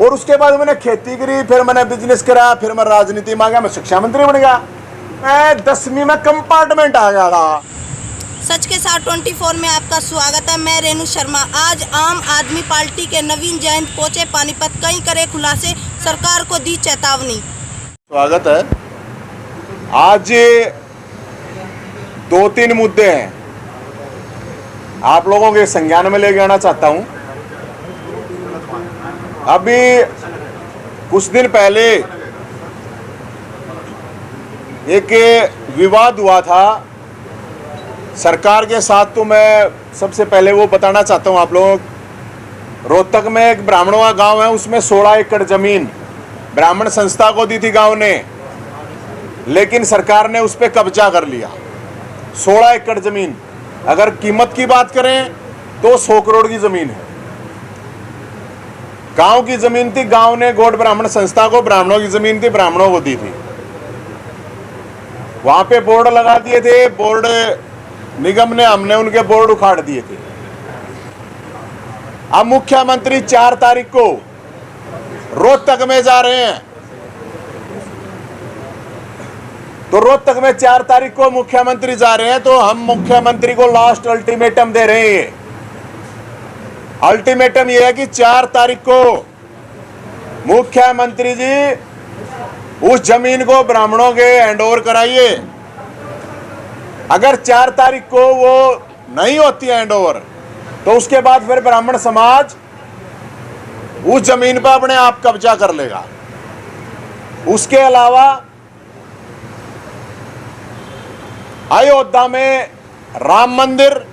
और उसके बाद मैंने खेती करी, फिर मैंने बिजनेस करा, फिर मैं राजनीति में आ गया, मैं शिक्षा मंत्री बन गया। मैं 10वीं में कंपार्टमेंट आ गया था। सच के साथ 24 में आपका स्वागत है। मैं रेणु शर्मा। आज आम आदमी पार्टी के नवीन जयंत पहुंचे पानीपत, कई करे खुलासे, सरकार को दी चेतावनी। स्वागत है। आज 2-3 मुद्दे हैं, आप लोगों के संज्ञान में लेके आना चाहता हूं। अभी कुछ दिन पहले एक विवाद हुआ था सरकार के साथ, तो मैं सबसे पहले वो बताना चाहता हूं आप लोग। रोहतक में एक ब्राह्मणों का गांव है, उसमें 16 एकड़ जमीन ब्राह्मण संस्था को दी थी गांव ने, लेकिन सरकार ने उस पर कब्जा कर लिया। 16 एकड़ जमीन, अगर कीमत की बात करें तो 100 करोड़ की जमीन है। गांव की जमीन थी, गांव ने गौड़ ब्राह्मण संस्था को, ब्राह्मणों की जमीन थी, ब्राह्मणों को दी थी। वहां पे बोर्ड लगा दिए थे, बोर्ड निगम ने, हमने उनके बोर्ड उखाड़ दिए थे। अब मुख्यमंत्री 4 तारीख को रोहतक में जा रहे हैं, तो रोहतक में 4 तारीख को मुख्यमंत्री जा रहे हैं, तो हम मुख्यमंत्री को लास्ट अल्टीमेटम दे रहे हैं। अल्टीमेटम यह है कि 4 तारीख को मुख्यमंत्री जी उस जमीन को ब्राह्मणों के हैंडओवर कराइए। अगर 4 तारीख को वो नहीं होती है हैंडओवर, तो उसके बाद फिर ब्राह्मण समाज उस जमीन पर अपने आप कब्जा कर लेगा। उसके अलावा अयोध्या में राम मंदिर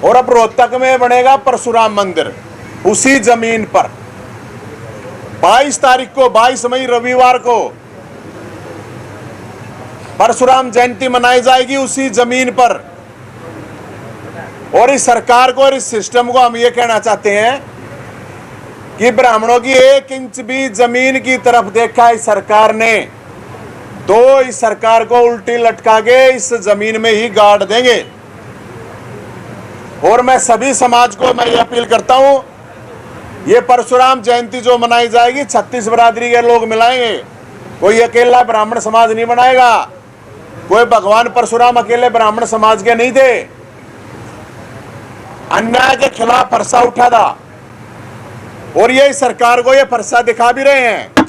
और अब रोहतक में बनेगा परशुराम मंदिर, उसी जमीन पर 22 तारीख को, 22 मई रविवार को परशुराम जयंती मनाई जाएगी उसी जमीन पर। और इस सरकार को और इस सिस्टम को हम ये कहना चाहते हैं कि ब्राह्मणों की 1 इंच भी जमीन की तरफ देखा इस सरकार ने, तो इस सरकार को उल्टी लटका के इस जमीन में ही गाड़ देंगे। और मैं सभी समाज को मैं ये अपील करता हूं, ये परशुराम जयंती जो मनाई जाएगी 36 बरादरी के लोग मिलाएंगे, कोई अकेला ब्राह्मण समाज नहीं बनाएगा। कोई भगवान परशुराम अकेले ब्राह्मण समाज के नहीं थे, अन्याय के खिलाफ फरसा उठा था, और ये सरकार को ये फरसा दिखा भी रहे हैं।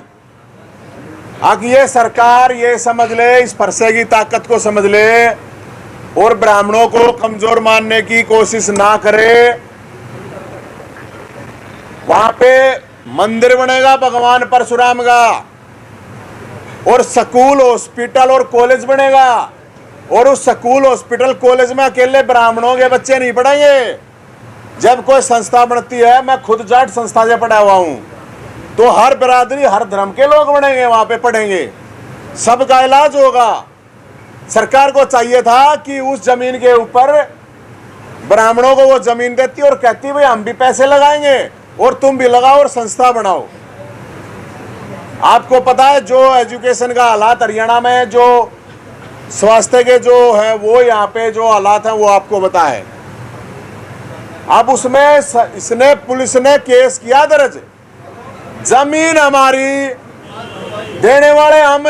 आगे ये सरकार ये समझ ले, इस फरसे की ताकत को समझ ले, और ब्राह्मणों को कमजोर मानने की कोशिश ना करे। वहां पे मंदिर बनेगा भगवान परशुराम का, और स्कूल, हॉस्पिटल और कॉलेज बनेगा, और उस स्कूल, हॉस्पिटल, कॉलेज में अकेले ब्राह्मणों के बच्चे नहीं पढ़ेंगे। जब कोई संस्था बनती है, मैं खुद जाट संस्था से पढ़ा हुआ हूं, तो हर बिरादरी, हर धर्म के लोग बनेंगे, वहां पे पढ़ेंगे, सबका इलाज होगा। सरकार को चाहिए था कि उस जमीन के ऊपर ब्राह्मणों को वो जमीन देती और कहती भाई हम भी पैसे लगाएंगे और तुम भी लगाओ और संस्था बनाओ। आपको पता है जो एजुकेशन का हालात हरियाणा में, जो स्वास्थ्य के जो है वो यहाँ पे जो हालात हैं वो आपको पता है। अब उसमें इसने, पुलिस ने केस किया दर्ज, जमीन हमारी, देने वाले हम,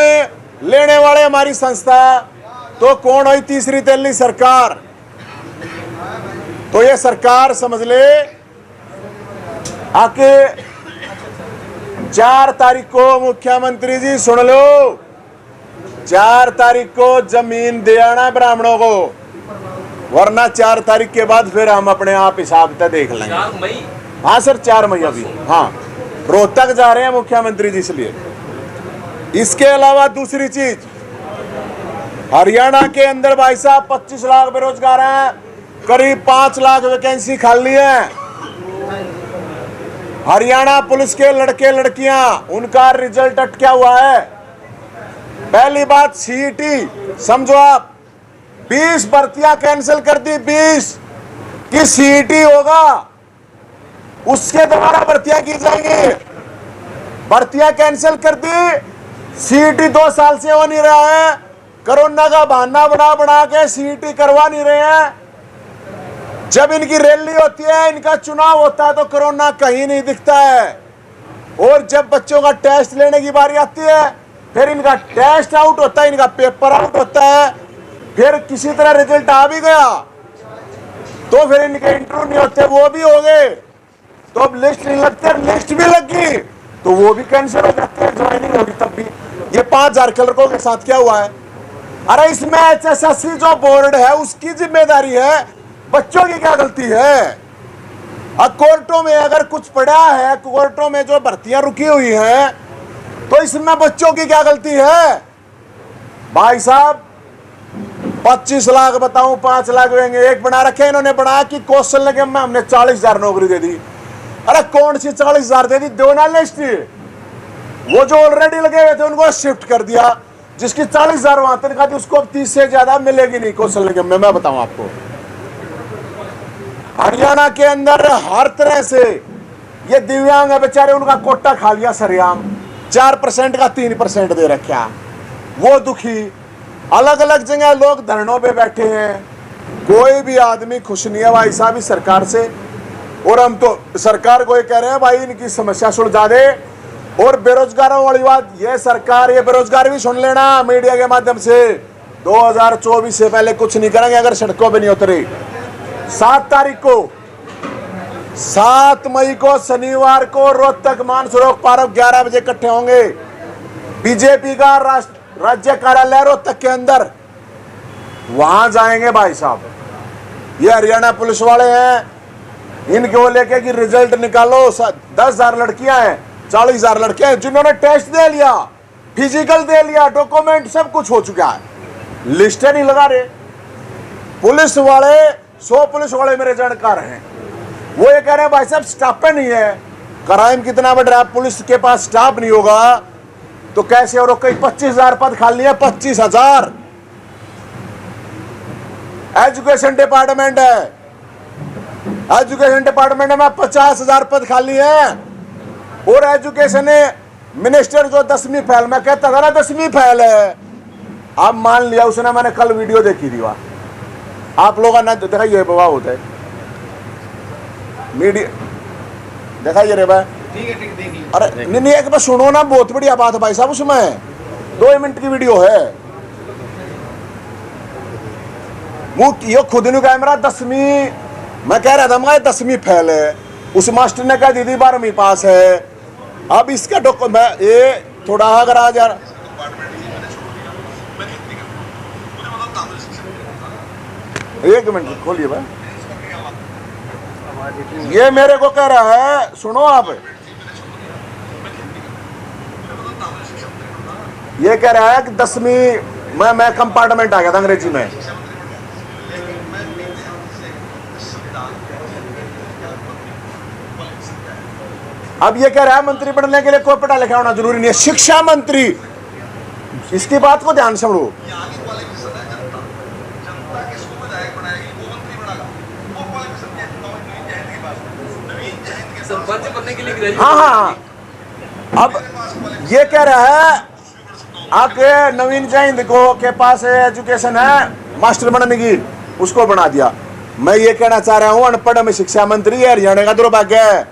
लेने वाले हमारी संस्था, तो कौन हुई तीसरी तेली सरकार। तो ये सरकार समझ ले आके 4 तारीख को मुख्यमंत्री जी सुन लो, 4 तारीख को जमीन दे आना ब्राह्मणों को, वरना 4 तारीख के बाद फिर हम अपने आप हिसाब से देख लेंगे। 4 मई? हाँ सर, 4 मई अभी, हाँ रोहतक जा रहे हैं मुख्यमंत्री जी, इसलिए। इसके अलावा दूसरी चीज, हरियाणा के अंदर भाई साहब 25 लाख बेरोजगार हैं, करीब 5 लाख वैकेंसी खाली है। हरियाणा पुलिस के लड़के लड़कियां, उनका रिजल्ट अटका हुआ है। पहली बात सीईटी, समझो आप 20 भर्तियां कैंसिल कर दी, 20 की सीईटी होगा, उसके द्वारा भर्तियां की जाएंगी। भर्तियां कैंसिल कर दी, सीईटी 2 साल से हो नहीं रहा है, कोरोना का बहाना बना बना के सीईटी करवा नहीं रहे हैं। जब इनकी रैली होती है, इनका चुनाव होता है, तो कोरोना कहीं नहीं दिखता है। और जब बच्चों का टेस्ट लेने की बारी आती है, फिर इनका टेस्ट आउट होता है, इनका पेपर आउट होता है, फिर किसी तरह रिजल्ट आ भी गया तो फिर इनके इंटरव्यू नहीं होते, वो भी हो गए, तो अब लिस्ट नहीं लगते, लिस्ट भी लग गई तो वो भी कैंसिल हो जाते हैं, ज्वाइनिंग होगी तब भी। ये 5000 क्लर्कों के साथ क्या हुआ है? अरे इसमें HSSC जो बोर्ड है उसकी जिम्मेदारी है, बच्चों की क्या गलती है? अब कोर्टों में अगर कुछ पड़ा है, कोर्टों में जो भर्तियां रुकी हुई हैं, तो इसमें बच्चों की क्या गलती है? भाई साहब 25 लाख बताऊं, 5 लाख देंगे, एक बना रखे इन्होंने, बना कि कौशल निगम में हमने 40,000 नौकरी दे दी। अरे कौन सी 40,000 दे दी? दो ना लिस्ट, वो जो ऑलरेडी लगे हुए थे उनको शिफ्ट कर दिया, जिसकी 40,000 वहां तनख्वाह थी उसको अब 30 से ज्यादा मिलेगी नहीं कौशल निगम में। मैं बताऊं आपको, हरियाणा के अंदर हर तरह से ये दिव्यांग है बेचारे, उनका कोटा खा लिया सरेआम, 4% का 3% दे रखा, वो दुखी। अलग अलग जगह लोग धरनों पे बैठे हैं, कोई भी आदमी खुश नहीं है भाई साहब इस सरकार से। और हम तो सरकार को ये कह रहे हैं भाई इनकी समस्या सुलझा दे। और बेरोजगारों वाली बात, ये सरकार ये बेरोजगार भी सुन लेना मीडिया के माध्यम से, 2024 से पहले कुछ नहीं करेंगे अगर सड़कों पे नहीं उतरे। 7 मई को शनिवार को रोहतक मानसरोवर पार्क 11 बजे इकट्ठे होंगे। बीजेपी का राज्य कार्यालय रोहतक के अंदर, वहां जाएंगे भाई साहब। ये हरियाणा पुलिस वाले हैं, इनको लेके कि रिजल्ट निकालो। 10,000 लड़कियां हैं, 40,000 लड़के हैं जिन्होंने टेस्ट दे लिया, फिजिकल दे लिया, डॉक्यूमेंट सब कुछ हो चुका है, लिस्टें नहीं लगा रहे। पुलिस वाले 100 पुलिस वाले मेरे जानकार हैं, वो ये कह रहे हैं भाई साहब स्टाफ पे नहीं है, क्राइम कितना बढ़ रहा है, पुलिस के पास स्टाफ नहीं होगा तो कैसे। और कई 25,000 पद खाली है, 25,000। एजुकेशन डिपार्टमेंट है, एजुकेशन डिपार्टमेंट में 50,000 पद खाली है। और एजुकेशन मिनिस्टर जो 10वीं फेल, में कहता था ना 10वीं फेल है, अब मान लिया उसने, मैंने कल वीडियो देखी थी, वहां आप लोगों ने दिखाइए बाबा, होता है मीडिया, दिखाइए रे भाई। ठीक है देखिए। अरे नहीं एक बार सुनो ना, बहुत बढ़िया बात है भाई साहब, उसमें 2 मिनट की वीडियो है। वो ये खुद ने कैमरा 10वीं, मैं कह रहा था मैं 10वीं फेल है, उस मास्टर ने कहा दीदी 12वीं पास है। अब इसका डॉक्यूमेंट ये थोड़ा अगर आ जा, एक मिनट खोलिए भाई, ये मेरे को कह रहा है, सुनो आप, ये कह रहा है कि 10वीं मैं कंपार्टमेंट आ गया था अंग्रेजी में। अब ये कह रहा है मंत्री बनने के लिए कोई पढ़ा लिखा होना जरूरी नहीं है, शिक्षा मंत्री, इसकी बात को ध्यान से सुनो। सरपंच बनने के लिए हाँ, अब ये कह रहा है आपके नवीन जैन को के पास एजुकेशन है मास्टर बनने की, उसको बना दिया। मैं ये कहना चाह रहा हूँ अनपढ़ में शिक्षा मंत्री है, हरियाणा का दुर्भाग्य है।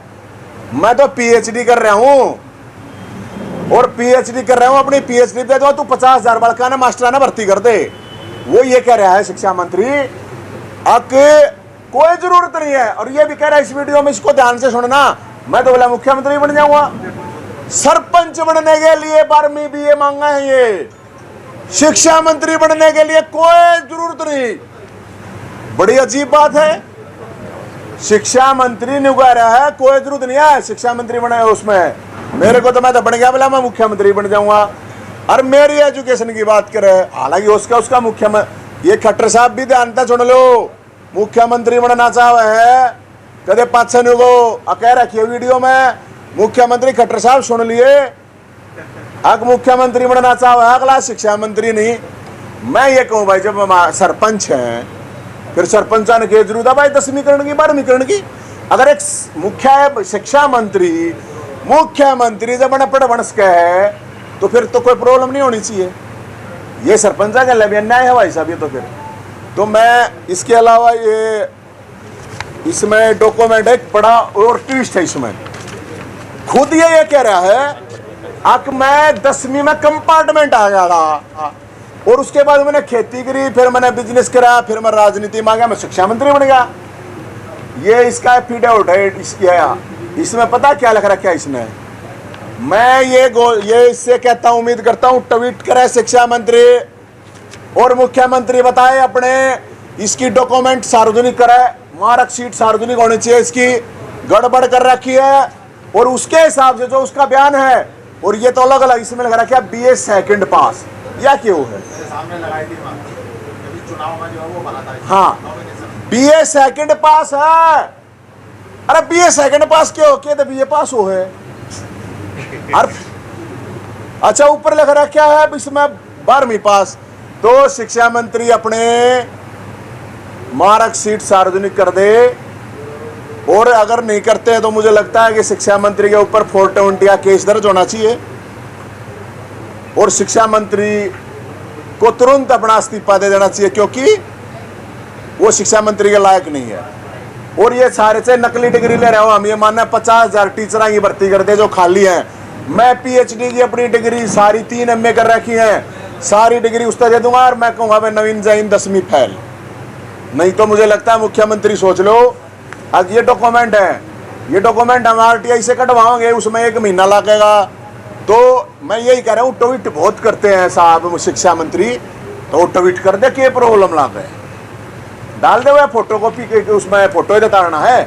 मैं तो PhD कर रहा हूँ, और PhD कर रहा हूँ, अपनी PhD पे तो तू 50,000 बड़का ना मास्टराना भर्ती कर दे। वो ये कह रहा है शिक्षा मंत्री, अब कोई जरूरत नहीं है। और ये भी कह रहा है इस वीडियो में, इसको ध्यान से सुनना, मैं तो बोला मुख्यमंत्री बन जाऊंगा। सरपंच बनने के लिए 12वीं BA मांगा है, ये शिक्षा मंत्री बनने के लिए कोई जरूरत नहीं। बड़ी अजीब बात है, शिक्षा मंत्री नहीं कह रहा है कोई जरूरत नहीं है शिक्षा मंत्री बने उसमें। मेरे को तो मैं तो बन गया, बोला मैं मुख्यमंत्री बन जाऊंगा। और मेरी एजुकेशन की बात करे, हालांकि उसका मुख्यमंत्री, ये खट्टर साहब भी ध्यान से सुन लो, मुख्यमंत्री बनना चाहे है, कदे पाछे को कह रखिए वीडियो में, मुख्यमंत्री खट्टर साहब सुन लिए, अग मुख्यमंत्री बनना चाहे अगला शिक्षा मंत्री नहीं। मैं ये कहूँ भाई, जब सरपंच हैं फिर सरपंचा ने जरूरत है भाई 10वीं करने की 12वीं करने की। अगर एक मुख्य शिक्षा मंत्री मुख्यमंत्री जब अनपढ़ वंश का है तो फिर तो कोई प्रॉब्लम नहीं होनी चाहिए। ये सरपंचा का लिए अन्याय है भाई साहब ये। तो फिर तो मैं इसके अलावा ये इसमें डॉक्यूमेंट एक बड़ा और ट्विस्ट है इसमें, खुद ये कह रहा है कि मैं 10वीं में कंपार्टमेंट आ गया था और उसके बाद मैंने खेती करी, फिर मैंने बिजनेस करा, फिर मैं राजनीति में आ गया, मैं शिक्षा मंत्री बन गया। ये इसका एफिडेविट है। इसमें पता क्या लिख रखा है इसने? मैं ये इससे कहता हूं, उम्मीद करता हूं ट्वीट करे शिक्षा मंत्री और मुख्यमंत्री बताए अपने, इसकी डॉक्यूमेंट सार्वजनिक करे, मार्कशीट सार्वजनिक होनी चाहिए। इसकी गड़बड़ कर रखी है और उसके हिसाब से जो उसका बयान है, और ये तो अलग अलग इसमें लगा रखा है BA सेकंड पास, या क्यों है? सामने लगाई थी चुनाव में जो है वो बना था। हाँ, BA सेकंड पास है। अरे BA सेकंड पास क्यों के? तो BA पास हो है। अच्छा, ऊपर लग रहा क्या है इसमें 12वीं पास। तो शिक्षा मंत्री अपने मार्कशीट सार्वजनिक कर दे, और अगर नहीं करते हैं तो मुझे लगता है कि शिक्षा मंत्री के ऊपर 420 का केस दर्ज होना चाहिए और शिक्षा मंत्री को तुरंत अपना इस्तीफा दे देना चाहिए, क्योंकि वो शिक्षा मंत्री के लायक नहीं है। और ये सारे से नकली डिग्री ले रहे हो हम, ये मानना 50,000 टीचर की भर्ती कर दे जो खाली हैं। मैं PhD की अपनी डिग्री सारी 3 MA कर रखी है, सारी डिग्री उसका दे दूंगा और मैं कहूंगा भाई नवीन जैन 10वीं फेल। नहीं तो मुझे लगता है मुख्यमंत्री सोच लो, आज ये डॉक्यूमेंट है, ये डॉक्यूमेंट हम RTI से कटवाओगे, उसमें 1 महीना लगेगा। तो मैं यही कह रहा हूँ, ट्वीट बहुत करते हैं साहब शिक्षा मंत्री, तो ट्वीट कर दे कि प्रॉब्लम ला गए, डाल दे हुए फोटो कॉपी के, उसमें फोटो ही तारना है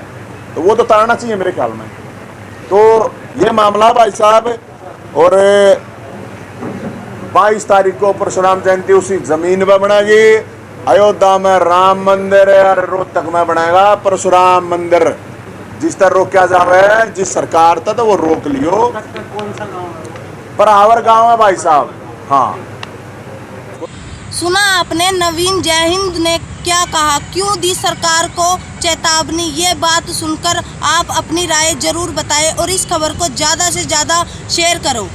तो वो तो तारना चाहिए मेरे ख्याल में। तो ये मामला भाई साहब, और 22 तारीख को परशुराम जयंती उसी जमीन पर बनेगी। अयोध्या में राम मंदिर है और रोहतक में बनेगा परशुराम मंदिर। जिस तरह रोका जावे, जिस सरकार था तो वो रोक लियो। कौन सा गाँव है? परावर गांव है भाई साहब। हाँ, सुना आपने नवीन जयहिंद ने क्या कहा, क्यों दी सरकार को चेतावनी। ये बात सुनकर आप अपनी राय जरूर बताएं और इस खबर को ज़्यादा से ज़्यादा शेयर करो।